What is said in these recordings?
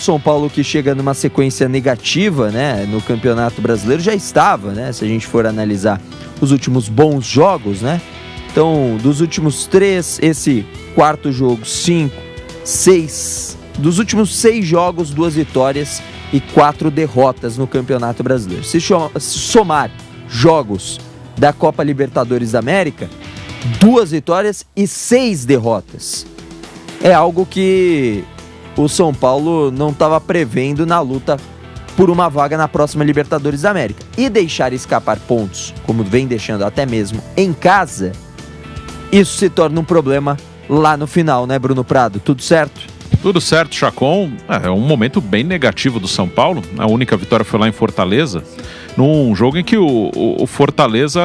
São Paulo que chega numa sequência negativa, né, no Campeonato Brasileiro, já estava, né, se a gente for analisar os últimos bons jogos, né? Então, dos últimos 3, esse quarto jogo, 5, 6, dos últimos 6 jogos, 2 vitórias e 4 derrotas no Campeonato Brasileiro. Se somar jogos da Copa Libertadores da América, 2 vitórias e 6 derrotas. É algo que o São Paulo não estava prevendo na luta por uma vaga na próxima Libertadores da América. E deixar escapar pontos, como vem deixando até mesmo em casa, isso se torna um problema lá no final, né, Bruno Prado? Tudo certo? Tudo certo, Chacon. É um momento bem negativo do São Paulo. A única vitória foi lá em Fortaleza, num jogo em que o Fortaleza,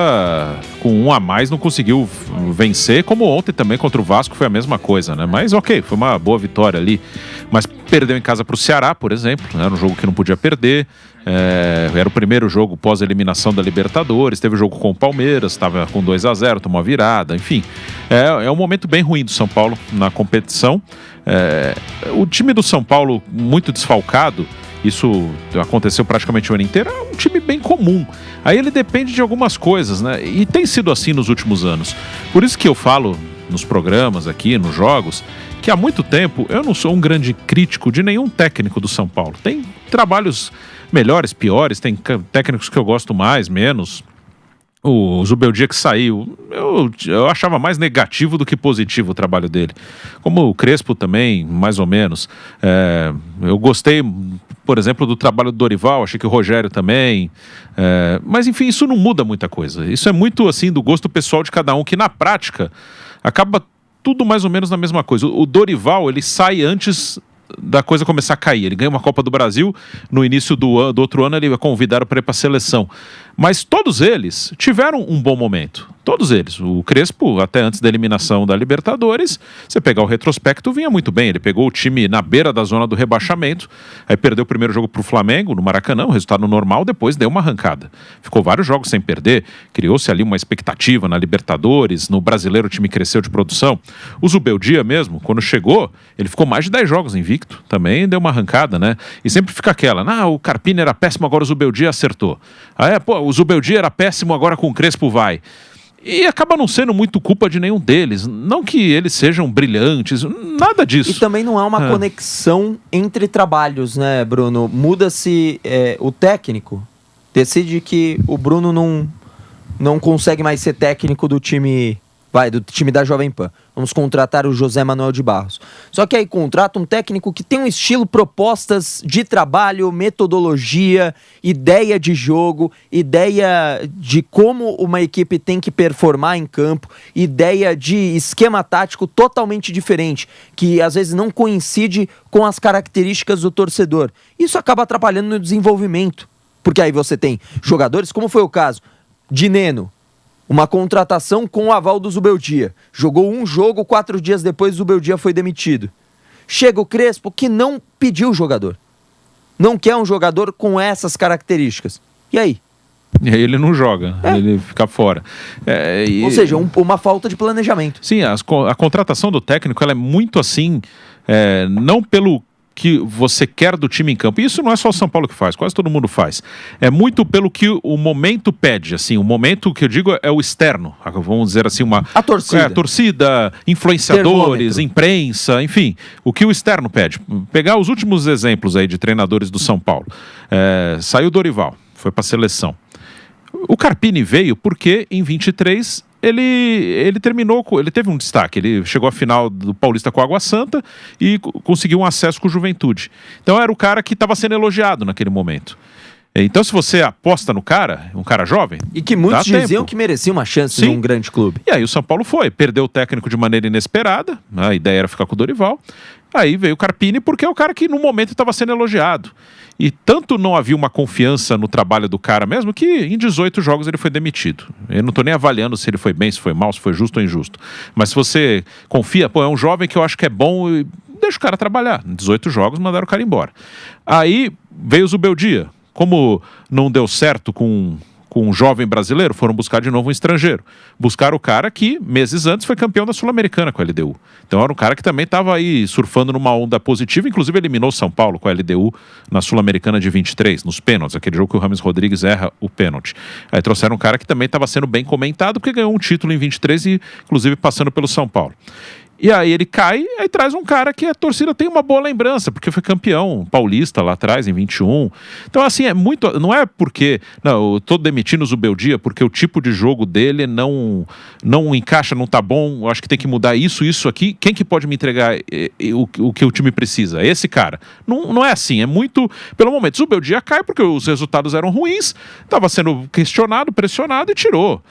com 1 a mais, não conseguiu vencer, como ontem também contra o Vasco foi a mesma coisa, né? Mas ok, foi uma boa vitória ali. Mas perdeu em casa para o Ceará, por exemplo, né? Era um jogo que não podia perder. Era o primeiro jogo pós-eliminação da Libertadores. Teve o jogo com o Palmeiras, estava com 2 a 0, tomou a virada, enfim. É um momento bem ruim do São Paulo na competição. O time do São Paulo, muito desfalcado, isso aconteceu praticamente o ano inteiro, é um time bem comum. Aí ele depende de algumas coisas, né? E tem sido assim nos últimos anos. Por isso que eu falo nos programas aqui, nos jogos, que há muito tempo eu não sou um grande crítico de nenhum técnico do São Paulo. Tem trabalhos melhores, piores, tem técnicos que eu gosto mais, menos. O Zubeldia que saiu, eu achava mais negativo do que positivo o trabalho dele. Como o Crespo também, mais ou menos. Eu gostei, por exemplo, do trabalho do Dorival, achei que o Rogério também. Mas enfim, isso não muda muita coisa. Isso é muito assim do gosto pessoal de cada um, que na prática acaba tudo mais ou menos na mesma coisa. O Dorival, ele sai antes da coisa começar a cair. Ele ganha uma Copa do Brasil, no início do outro ano ele é convidado para ir para a seleção. Mas todos eles tiveram um bom momento. Todos eles. O Crespo, até antes da eliminação da Libertadores, você pegar o retrospecto, vinha muito bem. Ele pegou o time na beira da zona do rebaixamento, aí perdeu o primeiro jogo para o Flamengo, no Maracanã, um resultado normal, depois deu uma arrancada. Ficou vários jogos sem perder, criou-se ali uma expectativa na Libertadores, no Brasileiro o time cresceu de produção. O Zubeldia mesmo, quando chegou, ele ficou mais de 10 jogos invicto, também deu uma arrancada, né? E sempre fica aquela, o Carpini era péssimo, agora o Zubeldia acertou. O Zubeldia era péssimo, agora com o Crespo vai. E acaba não sendo muito culpa de nenhum deles. Não que eles sejam brilhantes, nada disso. E também não há uma conexão entre trabalhos, né, Bruno? Muda-se o técnico. Decide que o Bruno não consegue mais ser técnico do time da Jovem Pan. Vamos contratar o José Manuel de Barros. Só que aí contrata um técnico que tem um estilo, propostas de trabalho, metodologia, ideia de jogo, ideia de como uma equipe tem que performar em campo, ideia de esquema tático totalmente diferente, que às vezes não coincide com as características do torcedor. Isso acaba atrapalhando no desenvolvimento, porque aí você tem jogadores, como foi o caso de Neno, uma contratação com o aval do Zubeldia. Jogou um jogo, 4 dias depois o Zubeldia foi demitido. Chega o Crespo, que não pediu o jogador. Não quer um jogador com essas características. E aí? E aí ele não joga, ele fica fora. Ou seja, uma falta de planejamento. Sim, a contratação do técnico ela é muito assim, não pelo que você quer do time em campo. E isso não é só o São Paulo que faz, quase todo mundo faz. É muito pelo que o momento pede, assim, o momento que eu digo é o externo, vamos dizer assim, a torcida. A torcida, influenciadores, imprensa, enfim, o que o externo pede. Pegar os últimos exemplos aí de treinadores do São Paulo. Saiu o Dorival, foi para a seleção. O Carpini veio porque em 23 ele terminou, ele teve um destaque, ele chegou à final do Paulista com a Água Santa e conseguiu um acesso com o Juventude. Então era o cara que estava sendo elogiado naquele momento. Então se você aposta no cara, um cara jovem... E que muitos diziam que merecia uma chance num grande clube. E aí o São Paulo perdeu o técnico de maneira inesperada, a ideia era ficar com o Dorival, aí veio o Carpini porque é o cara que no momento estava sendo elogiado. E tanto não havia uma confiança no trabalho do cara mesmo, que em 18 jogos ele foi demitido. Eu não estou nem avaliando se ele foi bem, se foi mal, se foi justo ou injusto. Mas se você confia, é um jovem que eu acho que é bom, deixa o cara trabalhar. Em 18 jogos mandaram o cara embora. Aí veio o Zubeldia. Como não deu certo com com um jovem brasileiro, foram buscar de novo um estrangeiro. Buscaram o cara que, meses antes, foi campeão da Sul-Americana com a LDU. Então era um cara que também estava aí surfando numa onda positiva, inclusive eliminou o São Paulo com a LDU na Sul-Americana de 23, nos pênaltis, aquele jogo que o Rames Rodrigues erra o pênalti. Aí trouxeram um cara que também estava sendo bem comentado, porque ganhou um título em 23 e, inclusive, passando pelo São Paulo. E aí ele cai, aí traz um cara que a torcida tem uma boa lembrança, porque foi campeão paulista lá atrás, em 21. Então, assim, não é porque... Não, eu tô demitindo o Zubeldia porque o tipo de jogo dele não encaixa, não tá bom, eu acho que tem que mudar isso aqui. Quem que pode me entregar o que o time precisa? Esse cara. Não é assim, é muito... Pelo momento, o Zubeldia cai porque os resultados eram ruins, estava sendo questionado, pressionado e tirou.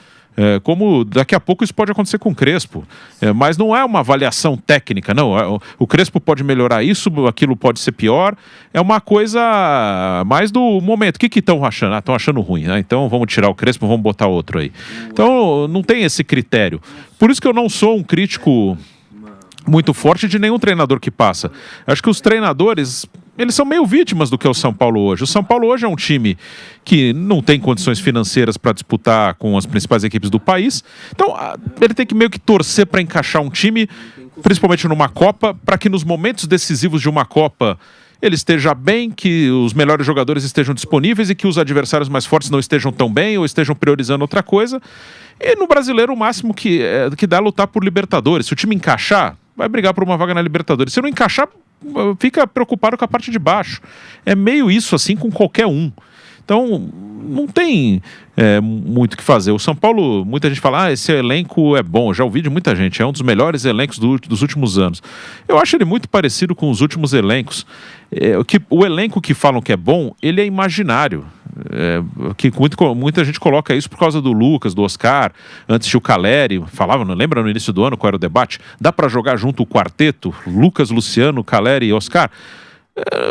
Como daqui a pouco isso pode acontecer com o Crespo, mas não é uma avaliação técnica, não. O Crespo pode melhorar isso, aquilo pode ser pior, é uma coisa mais do momento. O que estão achando? Estão achando ruim, né? Então vamos tirar o Crespo, vamos botar outro aí. Então não tem esse critério. Por isso que eu não sou um crítico muito forte de nenhum treinador que passa. Acho que os treinadores, eles são meio vítimas do que é o São Paulo hoje. O São Paulo hoje é um time que não tem condições financeiras para disputar com as principais equipes do país. Então, ele tem que meio que torcer para encaixar um time, principalmente numa Copa, para que nos momentos decisivos de uma Copa ele esteja bem, que os melhores jogadores estejam disponíveis e que os adversários mais fortes não estejam tão bem ou estejam priorizando outra coisa. E no brasileiro, o máximo que dá é lutar por Libertadores. Se o time encaixar, vai brigar por uma vaga na Libertadores. Se não encaixar, fica preocupado com a parte de baixo. É meio isso assim com qualquer um. Então, não tem muito o que fazer. O São Paulo, muita gente fala, esse elenco é bom. Eu já ouvi de muita gente, é um dos melhores elencos dos últimos anos. Eu acho ele muito parecido com os últimos elencos. O elenco que falam que é bom, ele é imaginário. Muita gente coloca isso por causa do Lucas, do Oscar. Antes tinha o Caleri, falava, não lembra no início do ano qual era o debate? Dá para jogar junto o quarteto, Lucas, Luciano, Caleri e Oscar?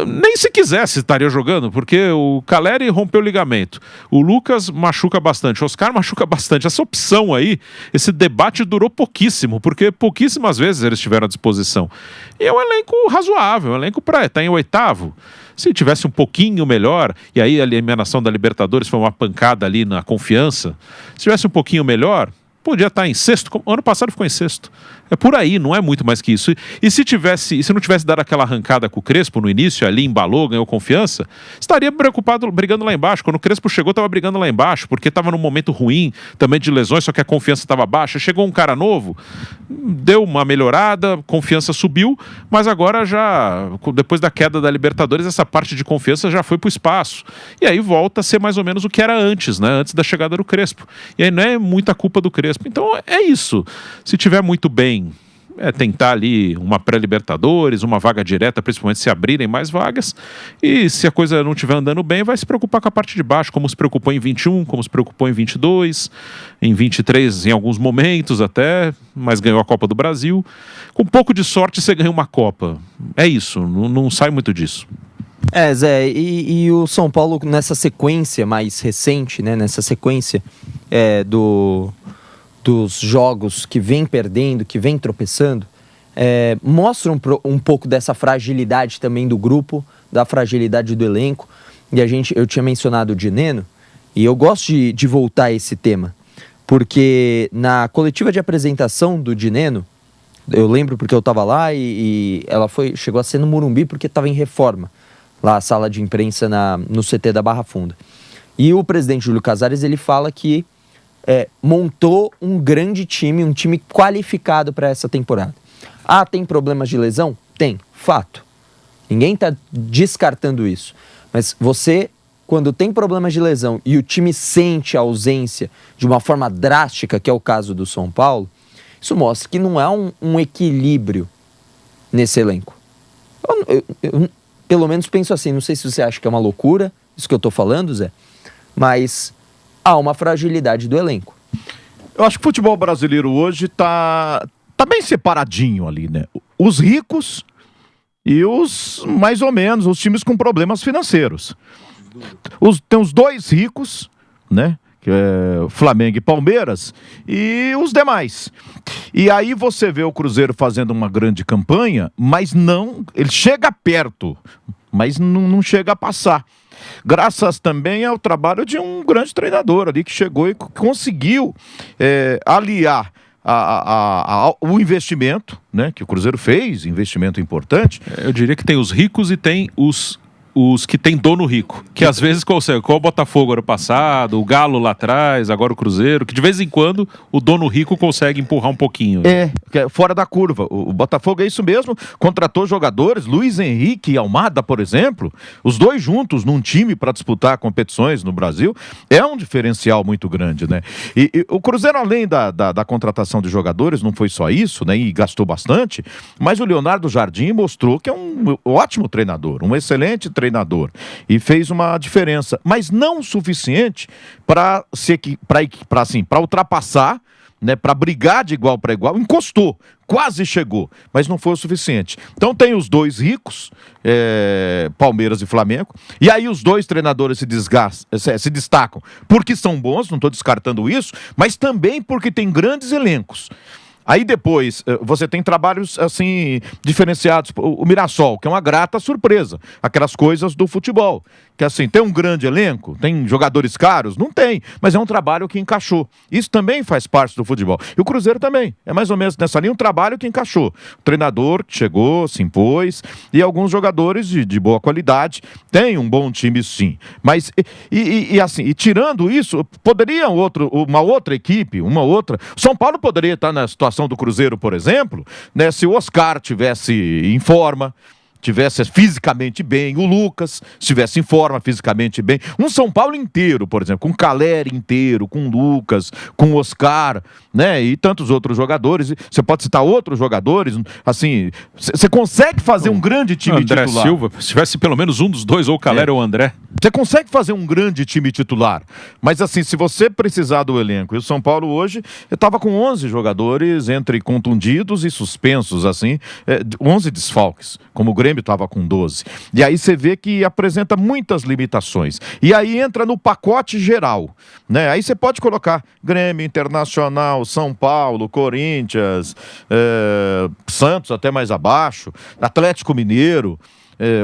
Nem se quisesse estaria jogando, porque o Caleri rompeu o ligamento, o Lucas machuca bastante, o Oscar machuca bastante. Essa opção aí, esse debate durou pouquíssimo, porque pouquíssimas vezes eles tiveram à disposição. E é um elenco razoável, um elenco para estar em oitavo. Se tivesse um pouquinho melhor, e aí a eliminação da Libertadores foi uma pancada ali na confiança, se tivesse um pouquinho melhor, podia estar em sexto. Ano passado ficou em sexto. É por aí, não é muito mais que isso. E se não tivesse dado aquela arrancada com o Crespo no início, ali embalou, ganhou confiança, estaria preocupado brigando lá embaixo. Quando o Crespo chegou, estava brigando lá embaixo, porque estava num momento ruim, também de lesões, só que a confiança estava baixa. Chegou um cara novo, deu uma melhorada, confiança subiu, mas agora já, depois da queda da Libertadores, essa parte de confiança já foi para o espaço. E aí volta a ser mais ou menos o que era antes, né? Antes da chegada do Crespo. E aí não é muita culpa do Crespo. Então é isso. Se tiver muito bem, tentar ali uma pré-Libertadores, uma vaga direta, principalmente se abrirem mais vagas, e se a coisa não estiver andando bem, vai se preocupar com a parte de baixo, como se preocupou em 21, como se preocupou em 22, em 23 em alguns momentos até, mas ganhou a Copa do Brasil. Com um pouco de sorte você ganha uma Copa. É isso, não sai muito disso. Zé, e o São Paulo nessa sequência mais recente, né, nessa sequência dos jogos que vem perdendo, que vem tropeçando, mostram um pouco dessa fragilidade também do grupo, da fragilidade do elenco. E eu tinha mencionado o Dineno, e eu gosto de voltar a esse tema, porque na coletiva de apresentação do Dineno, eu lembro porque eu estava lá e ela chegou a ser no Morumbi porque estava em reforma, lá a sala de imprensa no CT da Barra Funda. E o presidente Júlio Casares, ele fala que montou um grande time, um time qualificado para essa temporada. Tem problemas de lesão? Tem, fato. Ninguém está descartando isso. Mas você, quando tem problemas de lesão e o time sente a ausência de uma forma drástica, que é o caso do São Paulo, isso mostra que não há um equilíbrio nesse elenco. Eu, pelo menos, penso assim, não sei se você acha que é uma loucura isso que eu estou falando, Zé, mas há uma fragilidade do elenco. Eu acho que o futebol brasileiro hoje tá bem separadinho ali, né? Os ricos e os, mais ou menos, os times com problemas financeiros. Tem os dois ricos, né? Que é Flamengo e Palmeiras, e os demais. E aí você vê o Cruzeiro fazendo uma grande campanha, mas ele chega perto, mas não chega a passar. graças também ao trabalho de um grande treinador ali que chegou e conseguiu aliar o investimento, né, que o Cruzeiro fez, investimento importante. Eu diria que tem os ricos e tem os que tem dono rico, que às vezes consegue, qual o Botafogo ano passado, o Galo lá atrás, agora o Cruzeiro, que de vez em quando o dono rico consegue empurrar um pouquinho. Fora da curva. O Botafogo é isso mesmo, contratou jogadores, Luiz Henrique e Almada, por exemplo, os dois juntos num time para disputar competições no Brasil, é um diferencial muito grande, né? E o Cruzeiro, além da contratação de jogadores, não foi só isso, né? E gastou bastante, mas o Leonardo Jardim mostrou que é um ótimo treinador, um excelente treinador, e fez uma diferença, mas não o suficiente para ultrapassar, né, para brigar de igual para igual. Encostou, quase chegou, mas não foi o suficiente. Então tem os dois ricos, Palmeiras e Flamengo, e aí os dois treinadores se destacam porque são bons, não estou descartando isso, mas também porque tem grandes elencos. Aí depois, você tem trabalhos, assim, diferenciados. O Mirassol, que é uma grata surpresa. Aquelas coisas do futebol. Que, assim, tem um grande elenco? Tem jogadores caros? Não tem. Mas é um trabalho que encaixou. Isso também faz parte do futebol. E o Cruzeiro também. É mais ou menos nessa linha um trabalho que encaixou. O treinador que chegou, se impôs. E alguns jogadores de boa qualidade. Tem um bom time, sim. Mas, assim, tirando isso, poderia uma outra equipe, uma outra... São Paulo poderia estar na situação do Cruzeiro, por exemplo, né, se o Oscar tivesse em forma, tivesse fisicamente bem, o Lucas estivesse em forma fisicamente bem, um São Paulo inteiro, por exemplo, com o Caleri inteiro, com o Lucas, com o Oscar, né, e tantos outros jogadores. Você pode citar outros jogadores, assim, você consegue fazer um grande time André titular. Silva, se tivesse pelo menos um dos dois, ou o Caleri ou o André. Você consegue fazer um grande time titular, mas assim, se você precisar do elenco, e o São Paulo hoje estava com 11 jogadores, entre contundidos e suspensos, assim, 11 desfalques, como o Grêmio estava com 12. E aí você vê que apresenta muitas limitações. E aí entra no pacote geral, né? Aí você pode colocar Grêmio, Internacional, São Paulo, Corinthians, Santos até mais abaixo, Atlético Mineiro,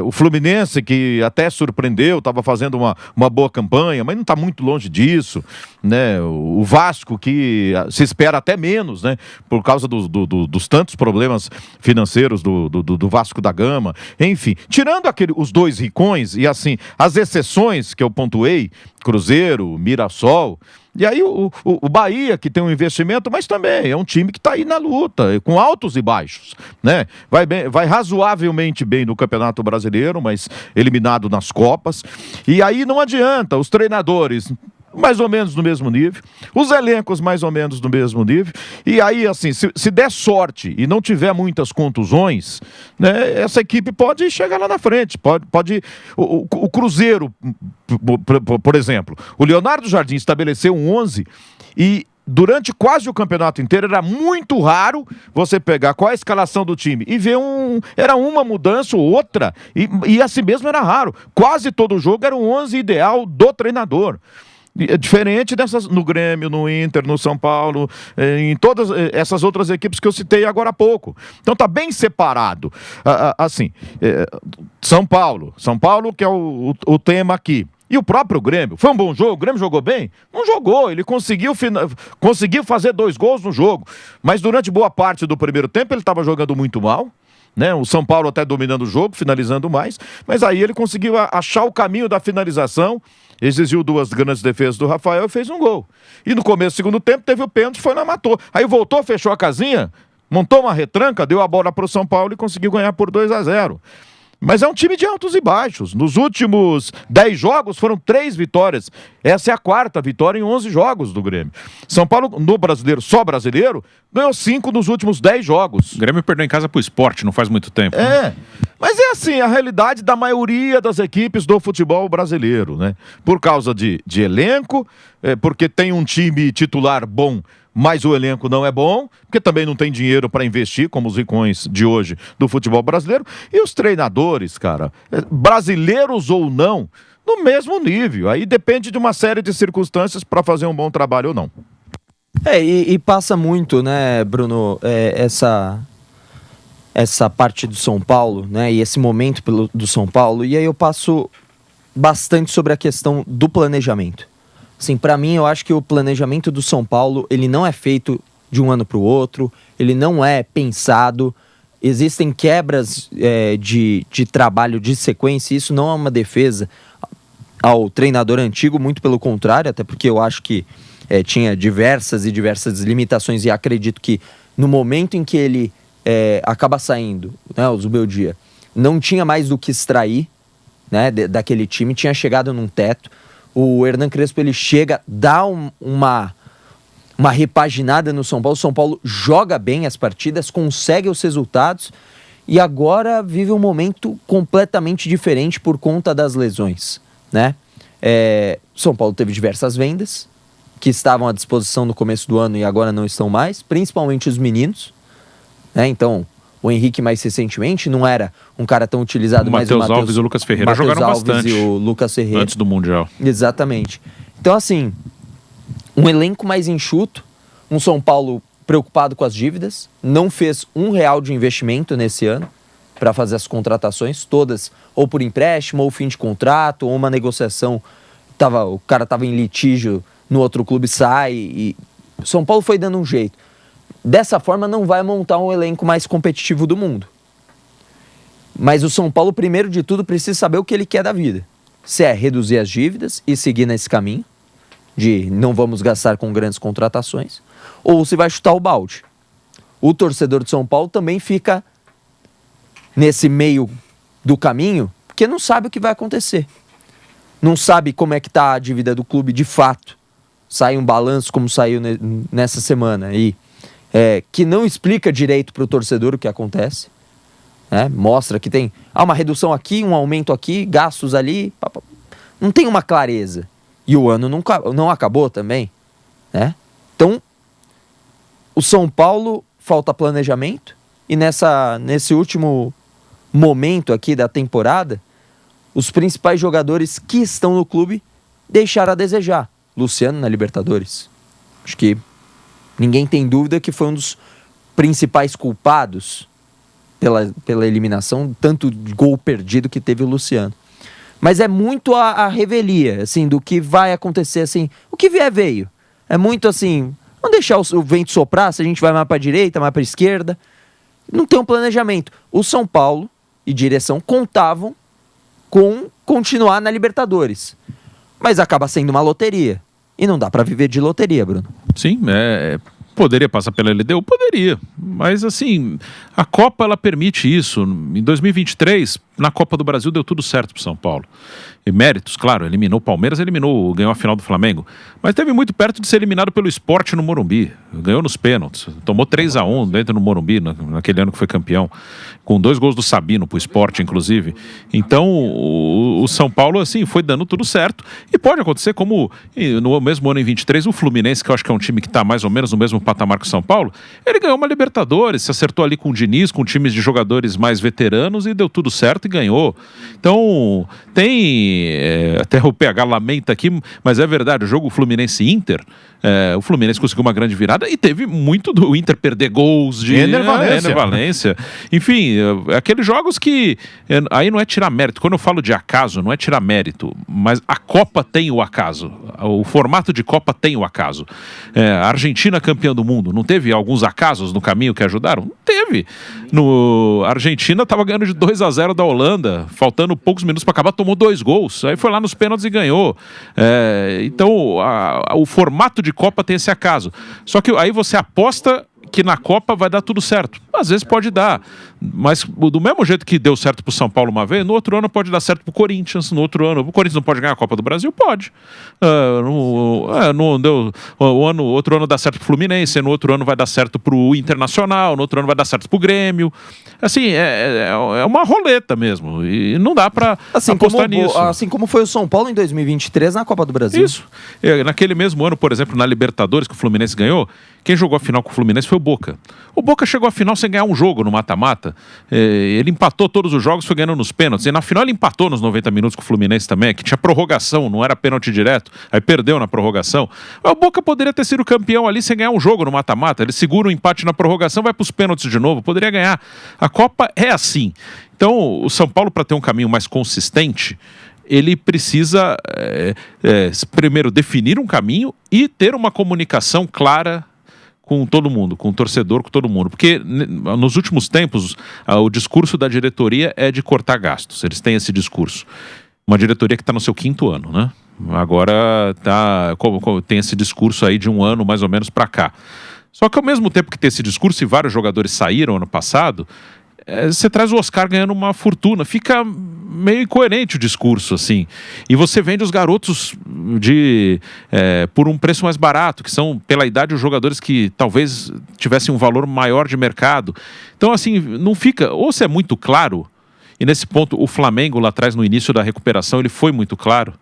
o Fluminense, que até surpreendeu, estava fazendo uma boa campanha, mas não está muito longe disso, né? O Vasco, que se espera até menos, né? Por causa dos tantos problemas financeiros do Vasco da Gama. Enfim, tirando os dois ricões, e assim, as exceções que eu pontuei, Cruzeiro, Mirassol... E aí o Bahia, que tem um investimento, mas também é um time que está aí na luta, com altos e baixos, né? Vai razoavelmente bem no Campeonato Brasileiro, mas eliminado nas Copas. E aí não adianta, os treinadores... mais ou menos no mesmo nível, os elencos mais ou menos no mesmo nível, e aí assim, se der sorte e não tiver muitas contusões, né, essa equipe pode chegar lá na frente, pode o Cruzeiro, por exemplo, o Leonardo Jardim estabeleceu um 11 e durante quase o campeonato inteiro era muito raro você pegar qual é a escalação do time e ver era uma mudança ou outra, e assim mesmo era raro, quase todo jogo era um 11 ideal do treinador. Diferente dessas no Grêmio, no Inter, no São Paulo, em todas essas outras equipes que eu citei agora há pouco. Então tá bem separado. Assim, São Paulo que é o tema aqui. E o próprio Grêmio, foi um bom jogo? O Grêmio jogou bem? Não jogou, ele conseguiu fazer 2 gols no jogo, mas durante boa parte do primeiro tempo ele estava jogando muito mal, né? O São Paulo até dominando o jogo, finalizando mais, mas aí ele conseguiu achar o caminho da finalização, exigiu 2 grandes defesas do Rafael e fez um gol. E no começo do segundo tempo teve o pênalti, foi lá, matou. Aí voltou, fechou a casinha, montou uma retranca, deu a bola para o São Paulo e conseguiu ganhar por 2-0. Mas é um time de altos e baixos. Nos últimos 10 jogos foram 3 vitórias. Essa é a 4ª vitória em 11 jogos do Grêmio. São Paulo, no brasileiro, só brasileiro, ganhou 5 nos últimos 10 jogos. O Grêmio perdeu em casa pro Sport, não faz muito tempo. Né? Mas é assim, a realidade da maioria das equipes do futebol brasileiro, né? Por causa de elenco, porque tem um time titular bom, mas o elenco não é bom, porque também não tem dinheiro para investir, como os ricões de hoje do futebol brasileiro. E os treinadores, cara, brasileiros ou não, no mesmo nível. Aí depende de uma série de circunstâncias para fazer um bom trabalho ou não. E passa muito, né, Bruno, essa parte do São Paulo, né, e esse momento do São Paulo. E aí eu passo bastante sobre a questão do planejamento. Assim, para mim, eu acho que o planejamento do São Paulo, ele não é feito de um ano para o outro, ele não é pensado, existem quebras de trabalho, de sequência, isso não é uma defesa ao treinador antigo, muito pelo contrário, até porque eu acho que tinha diversas limitações e acredito que no momento em que ele acaba saindo, né, o Zubeldia, não tinha mais do que extrair, né, daquele time, tinha chegado num teto. O Hernan Crespo, ele chega, dá uma repaginada no São Paulo. O São Paulo joga bem as partidas, consegue os resultados e agora vive um momento completamente diferente por conta das lesões, né? São Paulo teve diversas vendas que estavam à disposição no começo do ano e agora não estão mais, principalmente os meninos, né? Então, o Henrique mais recentemente não era um cara tão utilizado, mas o Matheus Alves e o Lucas Ferreira jogaram bastante e o Lucas Ferreira antes do Mundial. Exatamente. Então, assim, um elenco mais enxuto, um São Paulo preocupado com as dívidas, não fez R$1 de investimento nesse ano para fazer as contratações, todas ou por empréstimo, ou fim de contrato, ou uma negociação, o cara estava em litígio no outro clube, sai, e São Paulo foi dando um jeito. Dessa forma não vai montar um elenco mais competitivo do mundo. Mas o São Paulo, primeiro de tudo, precisa saber o que ele quer da vida. Se é reduzir as dívidas e seguir nesse caminho de não vamos gastar com grandes contratações, ou se vai chutar o balde. O torcedor de São Paulo também fica nesse meio do caminho, porque não sabe o que vai acontecer. Não sabe como é que está a dívida do clube de fato. Sai um balanço como saiu nessa semana aí, que não explica direito para o torcedor o que acontece. Mostra que tem uma redução aqui, um aumento aqui, gastos ali. Não tem uma clareza. E o ano não acabou também. Então, o São Paulo falta planejamento. E nesse último momento aqui da temporada, os principais jogadores que estão no clube deixaram a desejar. Luciano na Libertadores. Acho que ninguém tem dúvida que foi um dos principais culpados pela eliminação, tanto de gol perdido que teve o Luciano. Mas é muito a revelia, assim, do que vai acontecer, assim, o que vier veio. É muito assim, vamos deixar o vento soprar, se a gente vai mais para a direita, mais para a esquerda. Não tem um planejamento. O São Paulo e direção contavam com continuar na Libertadores. Mas acaba sendo uma loteria. E não dá para viver de loteria, Bruno. Sim, poderia passar pela LDU? Poderia. Mas assim, a Copa ela permite isso. Em 2023, na Copa do Brasil deu tudo certo pro São Paulo. E méritos, claro, eliminou o Palmeiras, ganhou a final do Flamengo. Mas esteve muito perto de ser eliminado pelo Sport no Morumbi. Ganhou nos pênaltis. Tomou 3-1 dentro do Morumbi, naquele ano que foi campeão. Com 2 gols do Sabino pro Sport, inclusive. Então, o São Paulo, assim, foi dando tudo certo. E pode acontecer como no mesmo ano, em 23, o Fluminense, que eu acho que é um time que está mais ou menos no mesmo patamar que o São Paulo, ele ganhou uma Libertadores, se acertou ali com o Diniz, com times de jogadores mais veteranos e deu tudo certo e ganhou. Então, até o PH lamenta aqui, mas é verdade, o jogo Fluminense-Inter, o Fluminense conseguiu uma grande virada e teve muito do Inter perder gols de Ener Valencia. Enfim, aqueles jogos que aí não é tirar mérito. Quando eu falo de acaso, não é tirar mérito, mas a Copa tem o acaso. O formato de Copa tem o acaso. A Argentina campeã do mundo, não teve alguns acasos no caminho que ajudaram? Não teve. A Argentina estava ganhando de 2-0 da Holanda, faltando poucos minutos para acabar, tomou 2 gols. Aí foi lá nos pênaltis e ganhou. Então, o formato de Copa tem esse acaso. Só que aí você aposta que na Copa vai dar tudo certo. Às vezes pode dar, mas do mesmo jeito que deu certo pro São Paulo uma vez, no outro ano pode dar certo pro Corinthians, no outro ano. O Corinthians não pode ganhar a Copa do Brasil? Pode. Não deu. Outro ano dá certo pro Fluminense, no outro ano vai dar certo pro Internacional, no outro ano vai dar certo pro Grêmio. Assim, é uma roleta mesmo, e não dá pra apostar nisso. Assim como foi o São Paulo em 2023 na Copa do Brasil. Isso. Naquele mesmo ano, por exemplo, na Libertadores, que o Fluminense ganhou, quem jogou a final com o Fluminense foi o Boca. O Boca chegou à final sem ganhar um jogo no mata-mata. Ele empatou todos os jogos, foi ganhando nos pênaltis. E na final ele empatou nos 90 minutos com o Fluminense também, que tinha prorrogação, não era pênalti direto. Aí perdeu na prorrogação. O Boca poderia ter sido campeão ali sem ganhar um jogo no mata-mata. Ele segura o empate na prorrogação, vai para os pênaltis de novo, poderia ganhar. A Copa é assim. Então, o São Paulo, para ter um caminho mais consistente, ele precisa primeiro definir um caminho e ter uma comunicação clara com todo mundo, com o torcedor, com todo mundo. Porque nos últimos tempos, o discurso da diretoria é de cortar gastos. Eles têm esse discurso. Uma diretoria que está no seu 5º ano, né? Agora tem esse discurso aí de um ano mais ou menos para cá. Só que ao mesmo tempo que tem esse discurso e vários jogadores saíram ano passado, você traz o Oscar ganhando uma fortuna, fica meio incoerente o discurso, assim. E você vende os garotos por um preço mais barato, que são, pela idade, os jogadores que talvez tivessem um valor maior de mercado. Então, assim, não fica... Ou se é muito claro, e nesse ponto o Flamengo lá atrás, no início da recuperação, ele foi muito claro.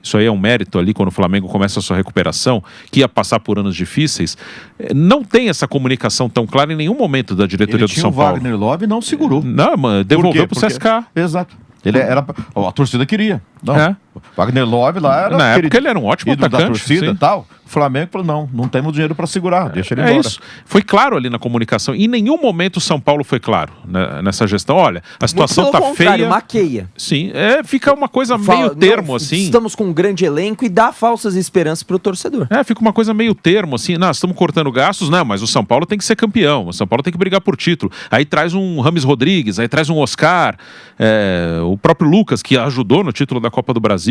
Isso aí é um mérito ali, quando o Flamengo começa a sua recuperação, que ia passar por anos difíceis. Não tem essa comunicação tão clara em nenhum momento da diretoria do São Paulo. O Wagner Love não segurou. Não, mano, devolveu pro CSKA. Exato. A torcida queria. Não. Wagner Love lá era... Na época ele era um ótimo atacante. Da torcida e tal. O Flamengo falou, não temos dinheiro para segurar, deixa ele embora. É isso. Foi claro ali na comunicação. Em nenhum momento o São Paulo foi claro, né, nessa gestão. Olha, a situação tá feia. Maqueia. Sim, fica uma coisa meio termo, assim. Estamos com um grande elenco e dá falsas esperanças pro torcedor. Fica uma coisa meio termo, assim. Nós estamos cortando gastos, não, mas o São Paulo tem que ser campeão. O São Paulo tem que brigar por título. Aí traz um Rames Rodrigues, aí traz um Oscar, o próprio Lucas, que ajudou no título da Copa do Brasil.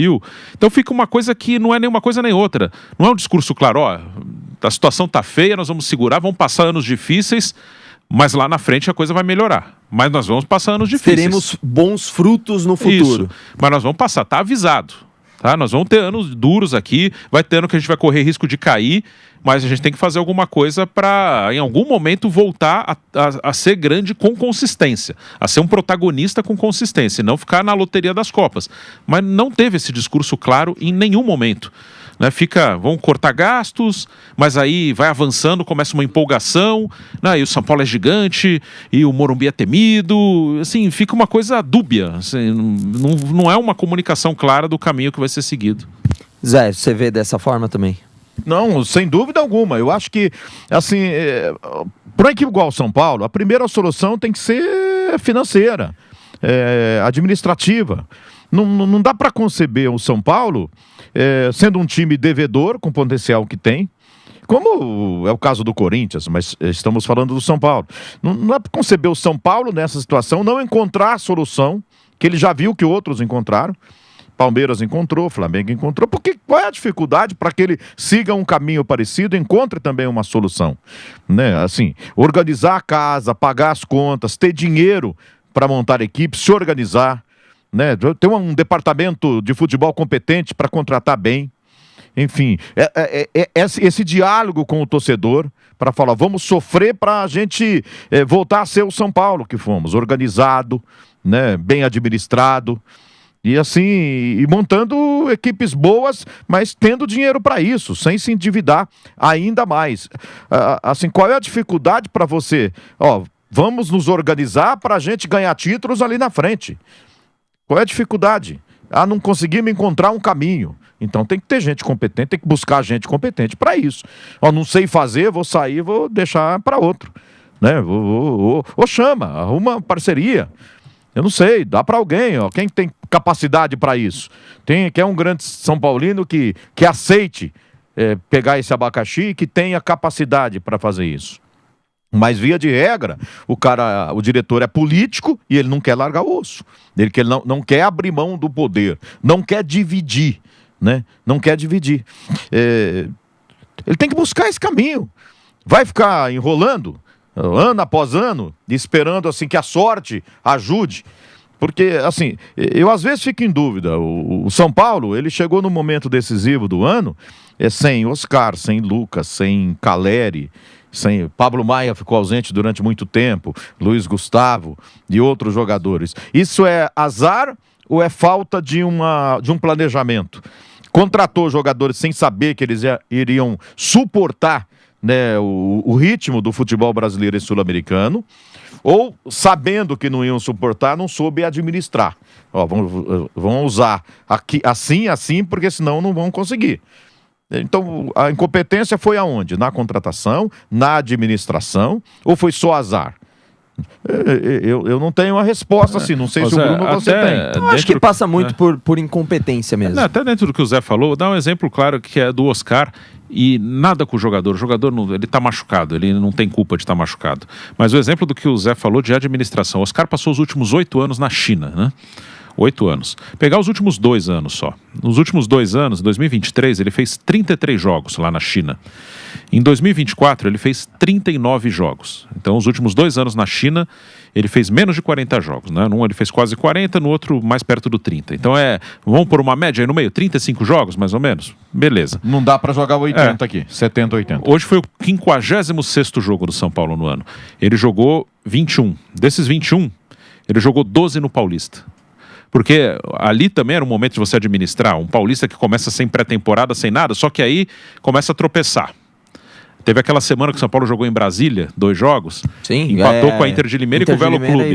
Então fica uma coisa que não é nem uma coisa nem outra. Não é um discurso claro, a situação tá feia, nós vamos segurar, vamos passar anos difíceis, mas lá na frente a coisa vai melhorar. Mas nós vamos passar anos difíceis. Teremos bons frutos no futuro. Isso. Mas nós vamos passar, tá avisado. Tá? Nós vamos ter anos duros aqui, vai ter ano que a gente vai correr risco de cair, mas a gente tem que fazer alguma coisa para, em algum momento, voltar a ser grande com consistência, a ser um protagonista com consistência, e não ficar na loteria das Copas. Mas não teve esse discurso claro em nenhum momento. Né, vão cortar gastos, mas aí vai avançando, começa uma empolgação, né, e o São Paulo é gigante, e o Morumbi é temido, assim, fica uma coisa dúbia, assim, não é uma comunicação clara do caminho que vai ser seguido. Zé, você vê dessa forma também? Não, sem dúvida alguma. Eu acho que, assim, para uma equipe igual ao São Paulo, a primeira solução tem que ser financeira, administrativa. Não dá para conceber o São Paulo sendo um time devedor com o potencial que tem, como é o caso do Corinthians, mas estamos falando do São Paulo. Não é para conceber o São Paulo nessa situação, não encontrar a solução, que ele já viu que outros encontraram. Palmeiras encontrou, Flamengo encontrou, porque qual é a dificuldade para que ele siga um caminho parecido e encontre também uma solução? Né? Assim, organizar a casa, pagar as contas, ter dinheiro para montar equipe, se organizar, né? Ter um departamento de futebol competente para contratar bem. Enfim, esse diálogo com o torcedor para falar, vamos sofrer para a gente voltar a ser o São Paulo que fomos, organizado, né? Bem administrado. E assim, e montando equipes boas, mas tendo dinheiro para isso, sem se endividar ainda mais. Assim, qual é a dificuldade para você? Vamos nos organizar para a gente ganhar títulos ali na frente. Qual é a dificuldade? Não conseguimos encontrar um caminho. Então tem que ter gente competente, tem que buscar gente competente para isso. Não sei fazer, vou sair, vou deixar para outro. Né? Chama, arruma parceria. Eu não sei, dá para alguém, quem tem capacidade para isso? Quer um grande São Paulino que aceite pegar esse abacaxi e que tenha capacidade para fazer isso. Mas, via de regra, o diretor é político e ele não quer largar o osso. Ele não quer abrir mão do poder, não quer dividir, né? Não quer dividir. Ele tem que buscar esse caminho. Vai ficar enrolando ano após ano, esperando assim que a sorte ajude. Porque, assim, eu às vezes fico em dúvida. O São Paulo, ele chegou no momento decisivo do ano sem Oscar, sem Lucas, sem Caleri, sem Pablo Maia, ficou ausente durante muito tempo, Luiz Gustavo e outros jogadores. Isso é azar ou é falta de um planejamento? Contratou jogadores sem saber que eles iriam suportar, né, o ritmo do futebol brasileiro e sul-americano, ou sabendo que não iam suportar, não soube administrar. Vão usar aqui, assim, porque senão não vão conseguir. Então, a incompetência foi aonde? Na contratação, na administração, ou foi só azar? Eu não tenho a resposta assim, não sei se o Bruno você tem. Eu acho que passa muito por incompetência mesmo. Até dentro do que o Zé falou, vou dar um exemplo claro que é do Oscar. E nada com o jogador ele está machucado, ele não tem culpa de estar machucado. Mas o exemplo do que o Zé falou de administração, o Oscar passou os últimos 8 anos na China, né? 8 anos. Pegar os últimos 2 anos só. Nos últimos 2 anos, em 2023, ele fez 33 jogos lá na China. Em 2024, ele fez 39 jogos. Então, os últimos 2 anos na China, ele fez menos de 40 jogos, né? Num ele fez quase 40, no outro mais perto do 30. Então, vamos por uma média aí no meio, 35 jogos, mais ou menos? Beleza. Não dá pra jogar 80 aqui, 70, 80. Hoje foi o 56º jogo do São Paulo no ano. Ele jogou 21. Desses 21, ele jogou 12 no Paulista. Porque ali também era um momento de você administrar. Um paulista que começa sem pré-temporada, sem nada, só que aí começa a tropeçar. Teve aquela semana que o São Paulo jogou em Brasília, 2 jogos. Sim, empatou com a Inter de Limeira e com o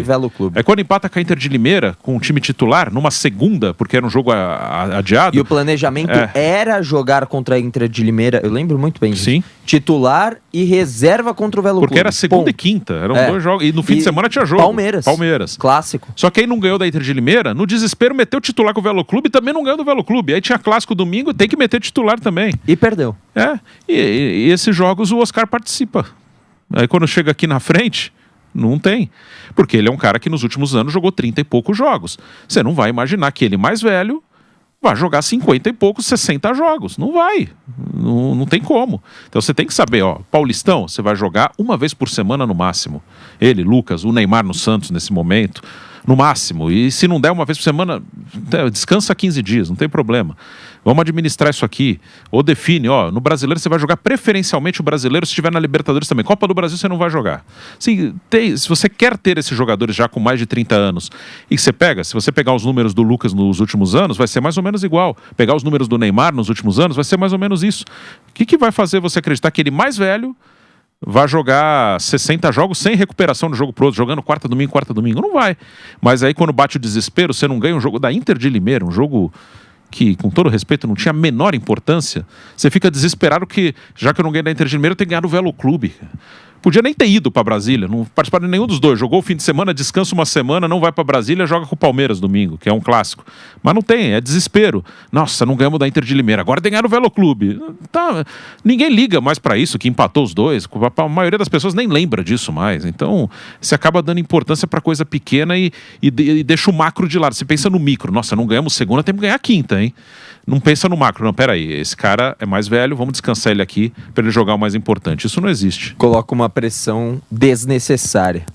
Velo Clube. Quando empata com a Inter de Limeira, com o time titular, numa segunda, porque era um jogo adiado. E o planejamento era jogar contra a Inter de Limeira, eu lembro muito bem disso. Sim. Titular e reserva contra o Velo Clube. Porque era segunda e quinta, eram 2 jogos. E no fim de semana tinha jogo. Palmeiras. Clássico. Só que aí não ganhou da Inter de Limeira, no desespero meteu titular com o Velo Clube e também não ganhou do Velo Clube. Aí tinha clássico domingo, tem que meter titular também. E perdeu. E esses jogos o Oscar participa. Aí quando chega aqui na frente, não tem. Porque ele é um cara que nos últimos anos jogou 30 e poucos jogos. Você não vai imaginar que ele mais velho vai jogar 50 e poucos, 60 jogos. Não vai. Não tem como. Então você tem que saber, Paulistão, você vai jogar uma vez por semana no máximo. Ele, Lucas, o Neymar no Santos nesse momento, no máximo. E se não der uma vez por semana, descansa 15 dias, não tem problema. Vamos administrar isso aqui. Ou define, no Brasileiro você vai jogar preferencialmente o Brasileiro se estiver na Libertadores também. Copa do Brasil você não vai jogar. Se você quer ter esses jogadores já com mais de 30 anos e se você pegar os números do Lucas nos últimos anos, vai ser mais ou menos igual. Pegar os números do Neymar nos últimos anos, vai ser mais ou menos isso. O que vai fazer você acreditar que ele mais velho vai jogar 60 jogos sem recuperação do jogo pro outro, jogando quarta, domingo? Não vai. Mas aí quando bate o desespero, você não ganha um jogo da Inter de Limeira, um jogo que, com todo respeito, não tinha a menor importância, você fica desesperado que, já que eu não ganhei da Inter de Limeira, eu tenho que ganhar do Velo Clube. Podia nem ter ido para Brasília, não participar de nenhum dos dois. Jogou o fim de semana, descansa uma semana, não vai para Brasília, joga com o Palmeiras domingo, que é um clássico. Mas não tem, é desespero. Nossa, não ganhamos da Inter de Limeira, agora tem que ganhar no Velo Clube. Tá, ninguém liga mais para isso, que empatou os dois. A maioria das pessoas nem lembra disso mais. Então, você acaba dando importância para coisa pequena e deixa o macro de lado. Você pensa no micro. Nossa, não ganhamos segunda, temos que ganhar quinta, hein? Não pensa no macro. Não, peraí, esse cara é mais velho, vamos descansar ele aqui para ele jogar o mais importante. Isso não existe. Coloca uma pressão desnecessária.